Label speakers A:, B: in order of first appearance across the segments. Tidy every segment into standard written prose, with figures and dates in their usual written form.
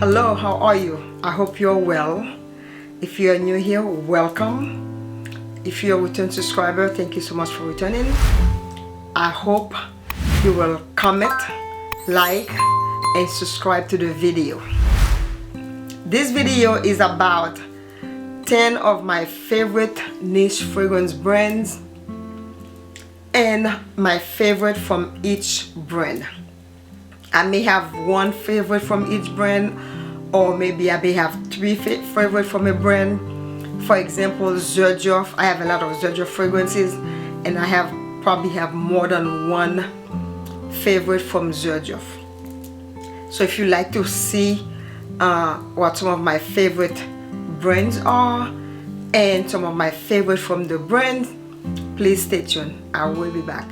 A: Hello, how are you? I hope you're well. If you're new here, welcome. If you're a return subscriber, thank you so much for returning. I hope you will comment, like, and subscribe to the video. This video is about 10 of my favorite niche fragrance brands and my favorite from each brand. I may have one favorite from each brand, or maybe I may have three favorite from a brand. For example, Xerjoff. I have a lot of Xerjoff fragrances, and I probably have more than one favorite from Xerjoff. So if you like to see what some of my favorite brands are and some of my favorite from the brand, please stay tuned. I will be back.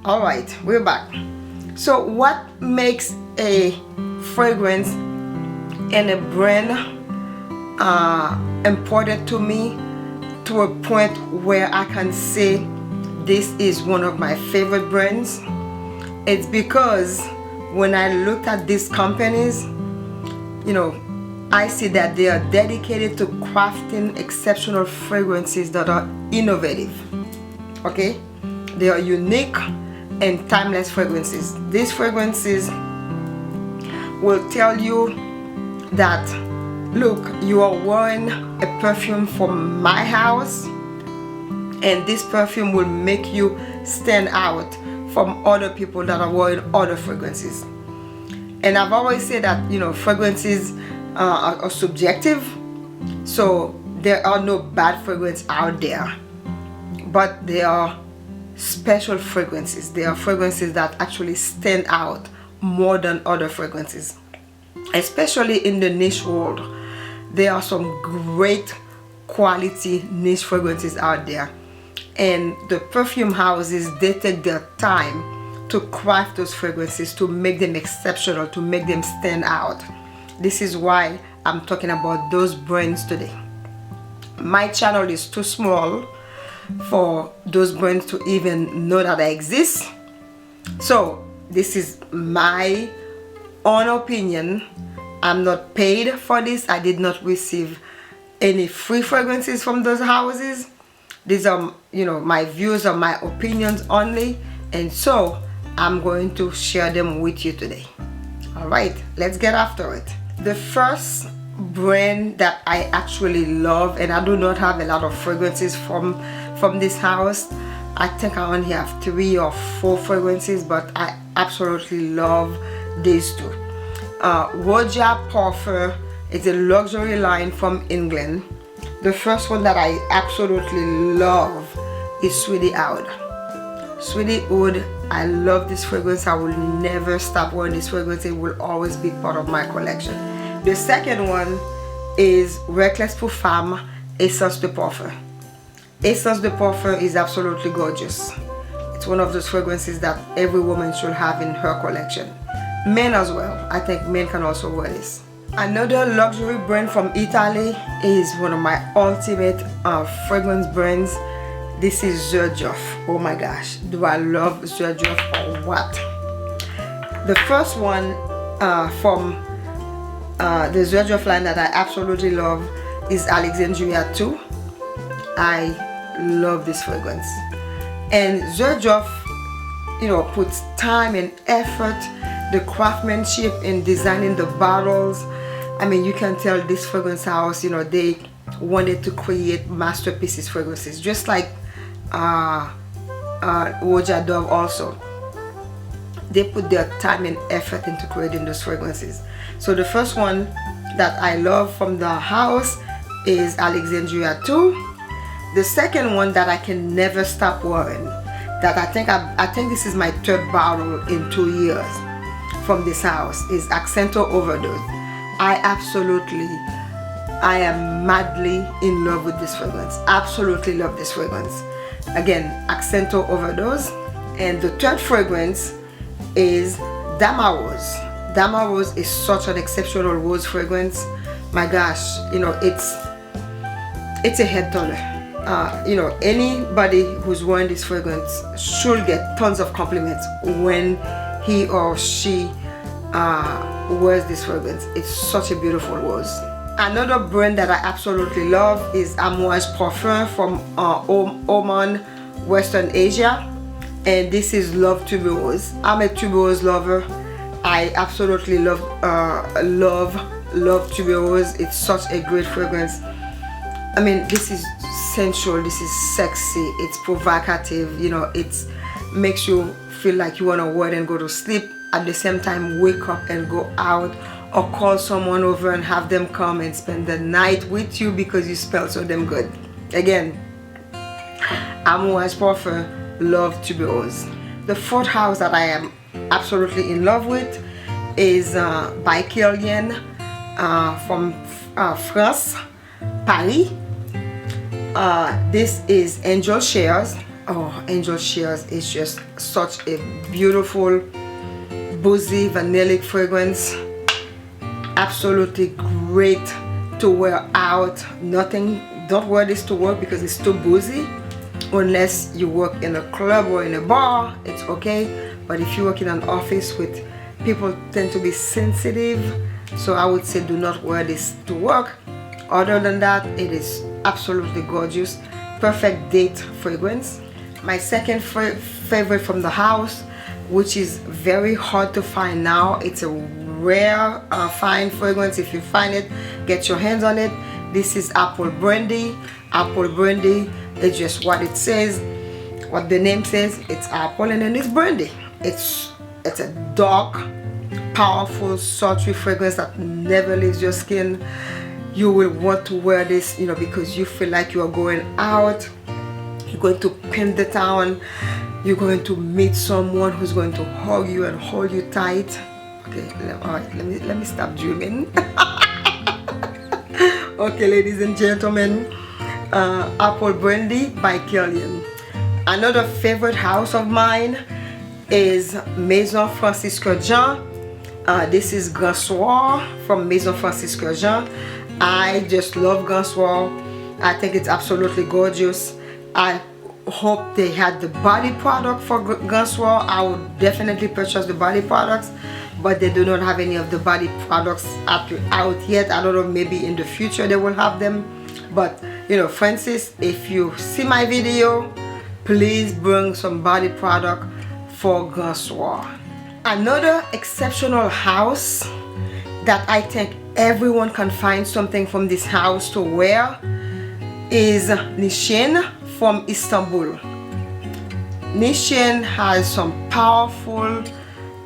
A: Alright, we're back. So what makes a fragrance and a brand important to me to a point where I can say this is one of my favorite brands? It's because when I looked at these companies, you know, I see that they are dedicated to crafting exceptional fragrances that are innovative. Okay, they are unique and timeless fragrances. These fragrances will tell you that, look, you are wearing a perfume from my house, and this perfume will make you stand out from other people that are wearing other fragrances. And I've always said that, you know, fragrances are subjective, so there are no bad fragrances out there, but there are special fragrances. They are fragrances that actually stand out more than other fragrances, especially in the niche world. There are some great quality niche fragrances out there, and the perfume houses, they take their time to craft those fragrances, to make them exceptional, to make them stand out. This is why I'm talking about those brands today. My channel is too small for those brands to even know that I exist. So this is my own opinion. I'm not paid for this. I did not receive any free fragrances from those houses. These are, you know, my views or my opinions only, and so I'm going to share them with you today. All right, let's get after it. The first brand that I actually love, and I do not have a lot of fragrances from this house. I think I only have 3 or 4 fragrances, but I absolutely love these two. Roja Parfum is a luxury line from England. The first one that I absolutely love is Sweetie Aoud. Sweetie Aoud, I love this fragrance. I will never stop wearing this fragrance. It will always be part of my collection. The second one is Reckless pour Femme Essence de Parfum. Essence de Parfum is absolutely gorgeous. It's one of those fragrances that every woman should have in her collection. Men as well. I think men can also wear this. Another luxury brand from Italy is one of my ultimate fragrance brands. This is Xerjoff. Oh my gosh, do I love Xerjoff or what? The first one from the Xerjoff line that I absolutely love is Alexandria II. I love this fragrance, and Xerjoff, you know, puts time and effort, the craftsmanship in designing the bottles. I mean, you can tell this fragrance house, you know, they wanted to create masterpieces fragrances, just like Roja Dove also. They put their time and effort into creating those fragrances. So the first one that I love from the house is Alexandria II. The second one that I can never stop wearing, that I think this is my 3rd bottle in 2 years from this house, is Accento Overdose. I am madly in love with this fragrance. Absolutely love this fragrance. Again, Accento Overdose. And the 3rd fragrance is Damarose. Damarose is such an exceptional rose fragrance. My gosh, you know, it's a head turner. you know, anybody who's wearing this fragrance should get tons of compliments when he or she wears this fragrance. It's such a beautiful rose. Another brand that I absolutely love is Amouage Parfum from Oman, Western Asia, and this is Love Tuberose. I'm a tuberose lover. I absolutely love Tuberose. It's such a great fragrance. I mean, this is sensual, this is sexy, it's provocative, you know, it makes you feel like you want to wear it and go to sleep, at the same time wake up and go out, or call someone over and have them come and spend the night with you because you smell so damn good. Again, Amouage Parfum, Love Tuberose. The fourth house that I am absolutely in love with is by Kilian from France, Paris. This is Angel Shares. Oh, Angel Shares is just such a beautiful, boozy, vanillic fragrance. Absolutely great to wear out. Don't wear this to work because it's too boozy. Unless you work in a club or in a bar, it's okay. But if you work in an office with people tend to be sensitive, so I would say do not wear this to work. Other than that, it is absolutely gorgeous. Perfect date fragrance. My second favorite from the house, which is very hard to find now. It's a rare fine fragrance. If you find it, get your hands on it. This is Apple Brandy. Apple Brandy is just what it says, what the name says. It's apple and then it's brandy. It's a dark, powerful, sultry fragrance that never leaves your skin. You will want to wear this, you know, because you feel like you are going out, you're going to pimp the town, you're going to meet someone who's going to hug you and hold you tight. Okay, all right, let me stop dreaming. Okay, ladies and gentlemen, Apple Brandy by Kilian. Another favorite house of mine is Maison Francisque Jean. This is Grand Soir from Maison Francisque Jean. I just love Grand Soir. I think it's absolutely gorgeous. I hope they had the body product for Grand Soir. I would definitely purchase the body products, but they do not have any of the body products out yet. I don't know, maybe in the future they will have them. But you know, Francis, if you see my video, please bring some body product for Grand Soir. Another exceptional house that I think everyone can find something from this house to wear is Nishane from Istanbul. Nishane has some powerful,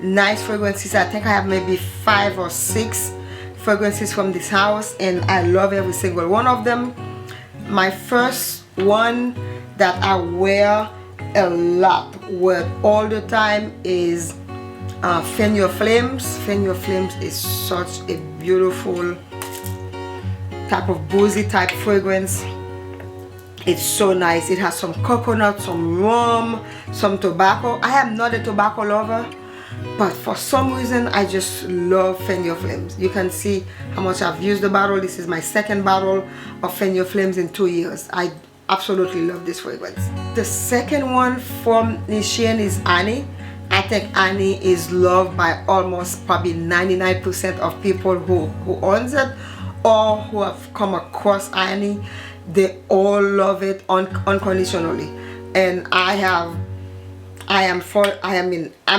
A: nice fragrances. I think I have maybe 5 or 6 fragrances from this house, and I love every single one of them. My first one that I wear a lot, wear all the time, is Fan Your Flames. Fan Your Flames is such a beautiful type of boozy type fragrance. It's so nice. It has some coconut, some rum, some tobacco. I am not a tobacco lover, but for some reason I just love Fan Your Flames. You can see how much I've used the bottle. This is my second bottle of Fan Your Flames in 2 years. I absolutely love this fragrance. The second one from Nishane is Annie. I think Annie is loved by almost probably 99% of people who owns it or who have come across Annie. They all love it unconditionally, and I'm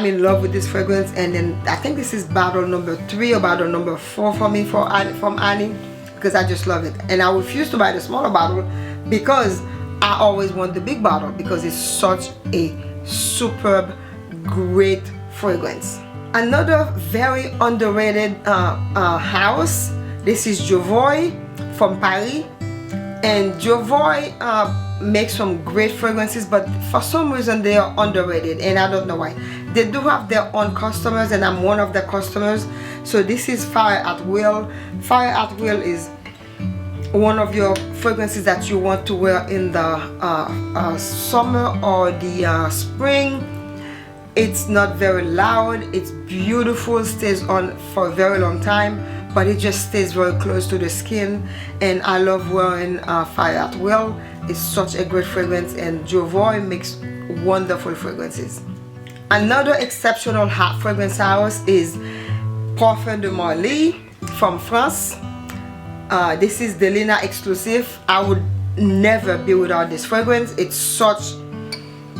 A: in love with this fragrance. And then I think this is bottle number 3 or bottle number 4 for me from Annie, because I just love it. And I refuse to buy the smaller bottle because I always want the big bottle, because it's such a superb, great fragrance. Another very underrated house, this is Jovoy from Paris. And Jovoy makes some great fragrances, but for some reason they are underrated, and I don't know why. They do have their own customers, and I'm one of the customers. So this is Fire at Will. Fire at Will is one of your fragrances that you want to wear in the summer or the spring. It's not very loud, it's beautiful, stays on for a very long time, but it just stays very close to the skin, and I love wearing Fire at Will. is such a great fragrance, and Jovoy makes wonderful fragrances. Another exceptional hot fragrance house is Parfum de Marly from France. This is Delina Exclusif. I would never be without this fragrance. It's such,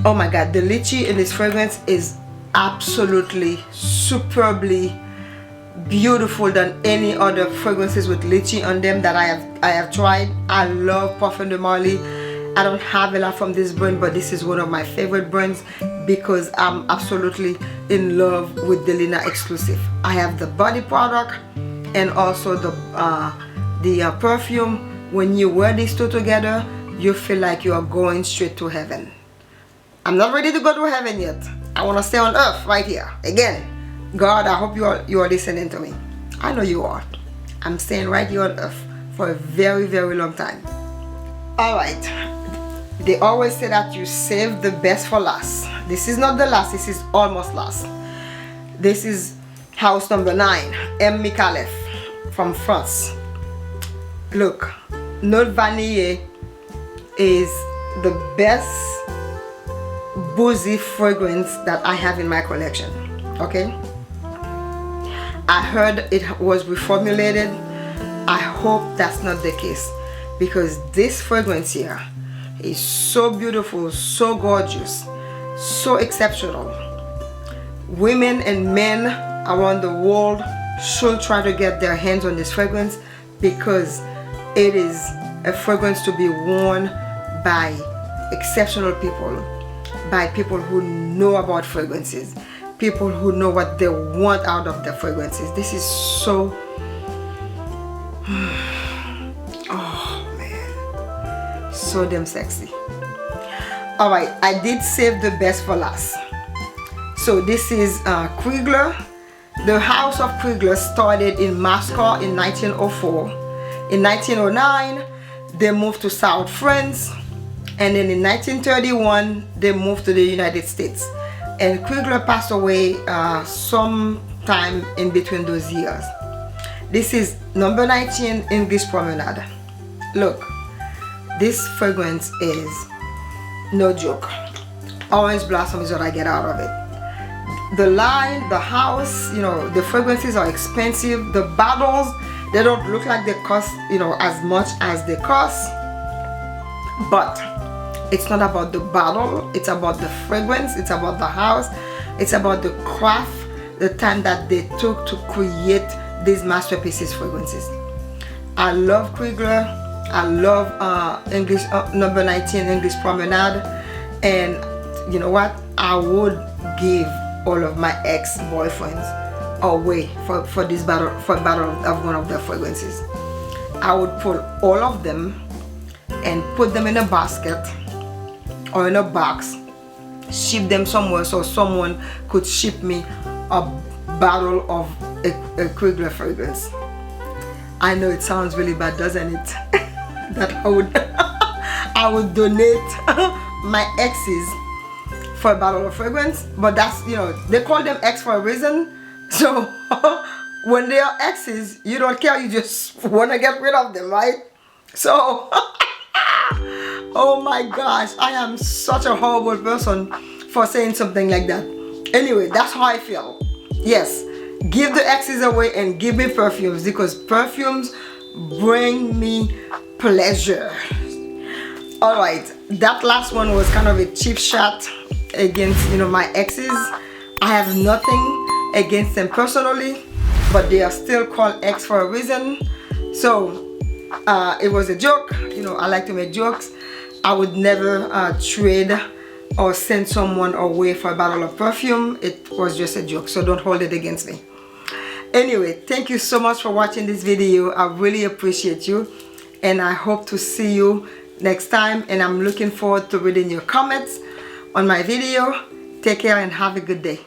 A: oh my god, the lychee in this fragrance is absolutely superbly beautiful than any other fragrances with lychee on them that I have tried. I love Parfum de Marly. I don't have a lot from this brand, but this is one of my favorite brands because I'm absolutely in love with Delina Exclusif. I have the body product and also the perfume. When you wear these two together, you feel like you are going straight to heaven. I'm not ready to go to heaven yet. I want to stay on earth right here. Again, God, I hope you are listening to me. I know you are. I'm staying right here on earth for a very, very long time. Alright. They always say that you save the best for last. This is not the last, this is almost last. This is house number 9, Micallef from France. Look, Note Vanillee is the best boozy fragrance that I have in my collection. Okay? I heard it was reformulated. I hope that's not the case, because this fragrance here is so beautiful, so gorgeous, so exceptional. Women and men around the world should try to get their hands on this fragrance because it is a fragrance to be worn by exceptional people, by people who know about fragrances, people who know what they want out of the fragrances. This is so, oh man, so damn sexy. Alright, I did save the best for last. So this is Krigler. The house of Krigler started in Moscow in 1904. In 1909, they moved to South France, and then in 1931, they moved to the United States. And Krigler passed away sometime in between those years. This is number 19, English Promenade. Look, this fragrance is no joke. Orange blossom is what I get out of it. The line, the house, you know, the fragrances are expensive. The bottles, they don't look like they cost, you know, as much as they cost. But it's not about the bottle, it's about the fragrance, it's about the house, it's about the craft, the time that they took to create these masterpieces fragrances. I love Krigler. I love English number 19, English Promenade. And you know what? I would give all of my ex-boyfriends away for this bottle, for a bottle of one of their fragrances. I would pull all of them and put them in a basket or in a box, ship them somewhere so someone could ship me a bottle of a Krigler fragrance. I know it sounds really bad, doesn't it? That I would donate my exes for a bottle of fragrance, but that's, you know, they call them ex for a reason. So when they are exes, you don't care, you just want to get rid of them, right? So oh my gosh, I am such a horrible person for saying something like that. Anyway, that's how I feel. Yes, give the exes away and give me perfumes, because perfumes bring me pleasure. Alright, that last one was kind of a cheap shot against, you know, my exes. I have nothing against them personally, but they are still called ex for a reason. So it was a joke. You know, I like to make jokes. I would never trade or send someone away for a bottle of perfume. It was just a joke, so don't hold it against me. Anyway, thank you so much for watching this video. I really appreciate you, and I hope to see you next time, and I'm looking forward to reading your comments on my video. Take care and have a good day.